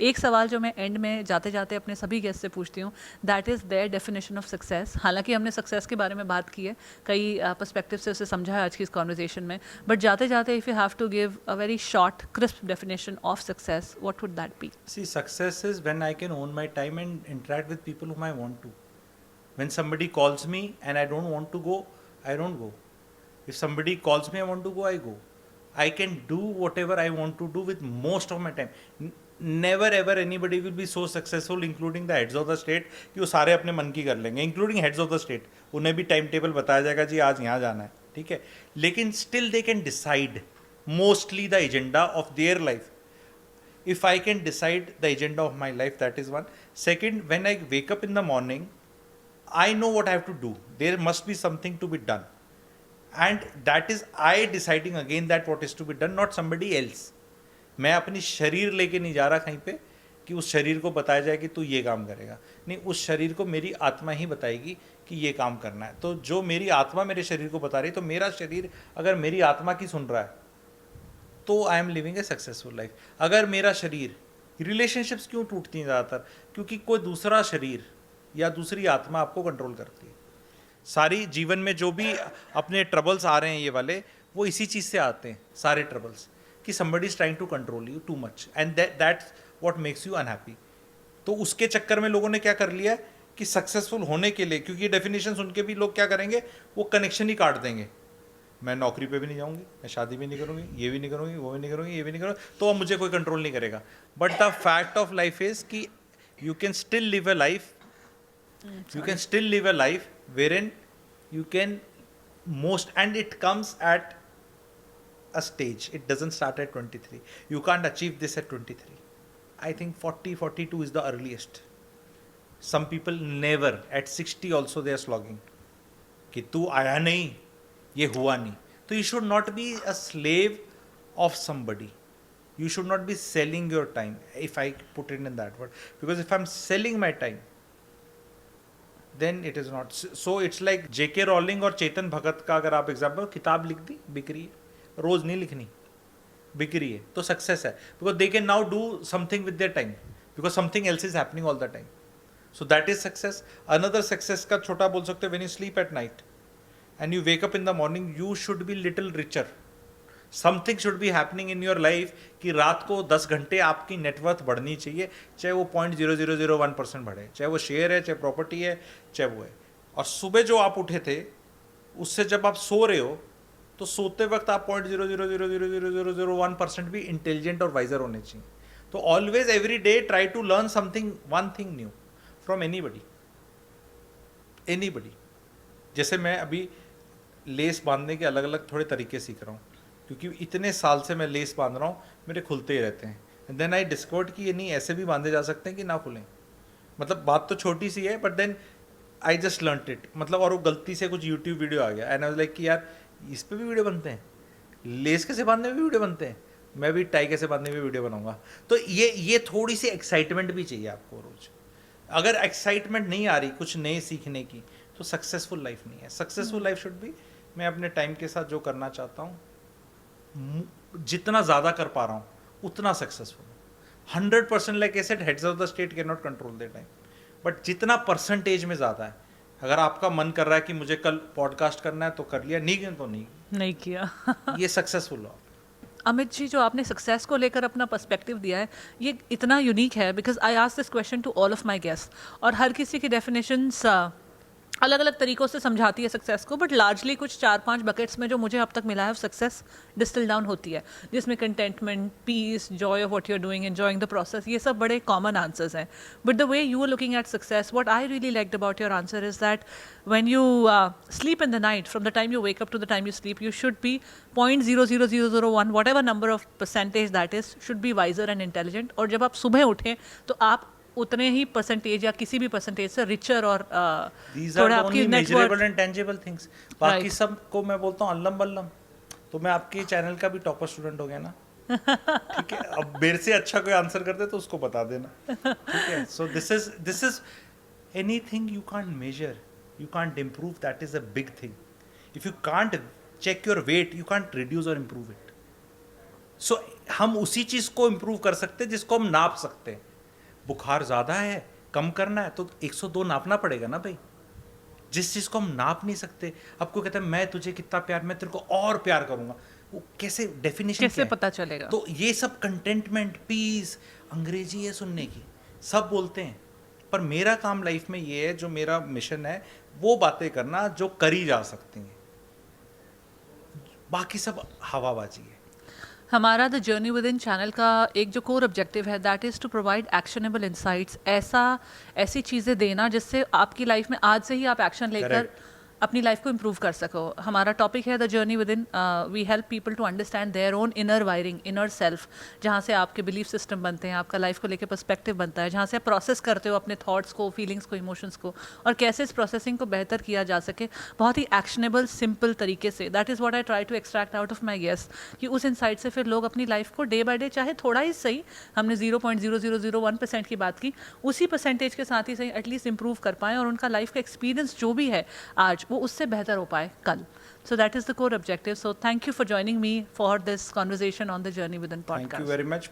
एक सवाल जो मैं एंड में जाते जाते अपने सभी गेस्ट से पूछती हूँ, that is their definition of success. हालांकि हमने सक्सेस के बारे में बात की है, कई पर्सपेक्टिव से उसे समझा है आज की इस कॉन्वर्जेशन में, बट जाते जाते if you have to give a very short crisp definition of success, what would that be? See, success is when I can own my time and interact with people whom I want to. When somebody calls me and I don't want to go, I don't go. If somebody calls me, I want to go, I go. I can do whatever I want to do with most of my time. Never ever anybody will be so successful, including the heads of the state, कि वो सारे अपने मन की कर लेंगे, including heads of the state. उन्हें भी टाइम टेबल बताया जाएगा जी आज यहाँ जाना है, ठीक है, लेकिन still they can decide mostly the agenda of their life. If I can decide the agenda of my life, that is one. Second, when I wake up in the morning, I know what I have to do. There must be something to be done. And that is I deciding again that what is to be done, not somebody else. मैं अपनी शरीर लेके नहीं जा रहा कहीं पे कि उस शरीर को बताया जाए कि तू ये काम करेगा, नहीं, उस शरीर को मेरी आत्मा ही बताएगी कि ये काम करना है. तो जो मेरी आत्मा मेरे शरीर को बता रही है, तो मेरा शरीर अगर मेरी आत्मा की सुन रहा है तो I am living A successful life. अगर मेरा शरीर, रिलेशनशिप्स क्यों टूटती हैं ज़्यादातर? क्योंकि कोई दूसरा शरीर या दूसरी आत्मा आपको कंट्रोल करती है. सारी जीवन में जो भी अपने ट्रबल्स आ रहे हैं ये वाले, वो इसी चीज़ से आते हैं सारे ट्रबल्स, कि somebody is trying to control you too much and that's what makes you unhappy. तो उसके चक्कर में लोगों ने क्या कर लिया है कि सक्सेसफुल होने के लिए, क्योंकि डेफिनेशन सुन के भी लोग क्या करेंगे, वो कनेक्शन ही काट देंगे. मैं नौकरी पे भी नहीं जाऊंगी, मैं शादी भी नहीं करूंगी, ये भी नहीं करूंगी, वो भी नहीं करूंगी, ये भी नहीं करूंगी, तो अब मुझे कोई कंट्रोल नहीं करेगा. But the fact of life is कि you can still live a life, you can still live a life wherein you can most, and it comes at a stage, it doesn't start at 23. You can't achieve this at 23. I think 40-42 is the earliest. Some people never, at 60 also they are slogging कि तू आया नहीं, ये हुआ नहीं. तो you should not be a slave of somebody. You should not be selling your time, if I put it in that word, because if I'm selling my time, then it is not. So it's like J.K. Rowling और चेतन भगत का अगर आप example, किताब लिख दी, बिक रही है, रोज नहीं लिखनी, बिक रही है, तो सक्सेस है. Because they can now do something with their time, because something else is happening all the time. So that is success. Another success का छोटा बोल सकते हो, when you sleep at night and you wake up in the morning, you should be little richer. Something should be happening in your life कि रात को 10 घंटे आपकी नेटवर्थ बढ़नी चाहिए, चाहे वो 0.0001% बढ़े, चाहे वो शेयर है, चाहे प्रॉपर्टी है, चाहे वो है. और सुबह जो आप उठे थे उससे जब आप सो रहे हो, तो सोते वक्त आप 0.000001% भी इंटेलिजेंट और वाइजर होने चाहिए. तो always every day try to learn something, one thing new from anybody. जैसे मैं अभी लेस बांधने के अलग अलग थोड़े तरीके सीख रहा हूँ, क्योंकि इतने साल से मैं लेस बांध रहा हूँ, मेरे खुलते ही रहते हैं. एंड देन आई डिस्कवर्ड कि ये नहीं, ऐसे भी बांधे जा सकते हैं कि ना खुलें. मतलब बात तो छोटी सी है, but then I just learned it. मतलब और वो गलती से कुछ यूट्यूब वीडियो आ गया एंड आई वाज लाइक कि यार इस पे भी वीडियो बनते हैं, लेस कैसे बांधने में भी वीडियो बनते हैं, मैं भी टाई कैसे बांधने में वीडियो बनाऊंगा. तो ये थोड़ी सी एक्साइटमेंट भी चाहिए आपको रोज. अगर एक्साइटमेंट नहीं आ रही कुछ नए सीखने की, तो सक्सेसफुल लाइफ नहीं है. सक्सेसफुल लाइफ शुड बी, मैं अपने टाइम के साथ जो करना चाहता हूँ, जितना ज़्यादा कर पा रहा हूँ उतना successful. 100% like asset, heads of the state can not control their time, but जितना परसेंटेज में ज़्यादा है. अगर आपका मन कर रहा है कि मुझे कल पॉडकास्ट करना है तो कर लिया, नहीं किया तो नहीं किया. ये सक्सेसफुल हो. अमित जी, जो आपने सक्सेस को लेकर अपना पर्सपेक्टिव दिया है, ये इतना यूनिक है, because I ask this question to all of my guest, और हर किसी की डेफिनेशंस अलग अलग तरीक़ों से समझाती है सक्सेस को, बट लार्जली कुछ 4-5 बकेट्स में जो मुझे अब तक मिला है सक्सेस डिस्टिल डाउन होती है, जिसमें contentment, peace, joy of what you are doing, enjoying the process, ये सब बड़े कॉमन आंसर्स हैं. But the way you are looking at success, what I really liked about your answer is that when you sleep in the night, from the time you wake up to the time you sleep, you should be 0.00001, whatever number of percentage that is, should be wiser and intelligent. और जब आप सुबह उठें तो आप उतने ही percentage या किसी भी परसेंटेज से रिचर और थोड़ा आपकी मेजरेबल एंड टेंजिबल थिंग्स. बाकी सब को मैं बोलता हूँ अल्लम बल्लम. तो मैं आपके चैनल का भी टॉपर स्टूडेंट हो गया ना, ठीक है. अब मेरे से अच्छा कोई आंसर कर दे तो उसको बता देना, ठीक है. So this is anything you can't measure, you can't improve, that is a big thing. If you can't check your weight, you can't reduce or improve it. So हम उसी चीज़ को इम्प्रूव कर सकते हैं जिसको हम नाप सकते हैं। बुखार ज़्यादा है, कम करना है तो 102 नापना पड़ेगा ना भाई। जिस चीज़ को हम नाप नहीं सकते, आपको कहते हैं मैं तुझे कितना प्यार, मैं तेरे को और प्यार करूँगा, वो कैसे डेफिनेशन कैसे पता चलेगा? तो ये सब कंटेंटमेंट, पीस, अंग्रेजी है सुनने की, सब बोलते हैं, पर मेरा काम लाइफ में ये है, जो मेरा मिशन है वो बातें करना जो करी जा सकती हैं, बाकी सब हवाबाजी है। हमारा the journey within channel का एक जो कोर ऑब्जेक्टिव है that is to provide actionable insights, ऐसी चीज़ें देना जिससे आपकी लाइफ में आज से ही आप एक्शन लेकर Correct. अपनी लाइफ को इम्प्रूव कर सको। हमारा टॉपिक है the journey within, we help people to understand their own inner wiring, inner self, जहाँ से आपके बिलीफ सिस्टम बनते हैं, आपका लाइफ को लेकर पर्सपेक्टिव बनता है, जहाँ से आप प्रोसेस करते हो अपने थॉट्स को, फीलिंग्स को, इमोशंस को, और कैसे इस प्रोसेसिंग को बेहतर किया जा सके बहुत ही एक्शनेबल सिंपल तरीके से। That is what I try to extract out of my guest, कि उस इंसाइट से फिर लोग अपनी लाइफ को डे बाय डे, चाहे थोड़ा ही सही, हमने 0.0001% की बात की, उसी परसेंटेज के साथ ही सही एटलीस्ट इंप्रूव कर पाएँ और उनका लाइफ का एक्सपीरियंस जो भी है आज वो उससे बेहतर हो पाए कल। So that is the core objective. So thank you for joining me for this conversation on the Journey Within podcast. Thank you very much.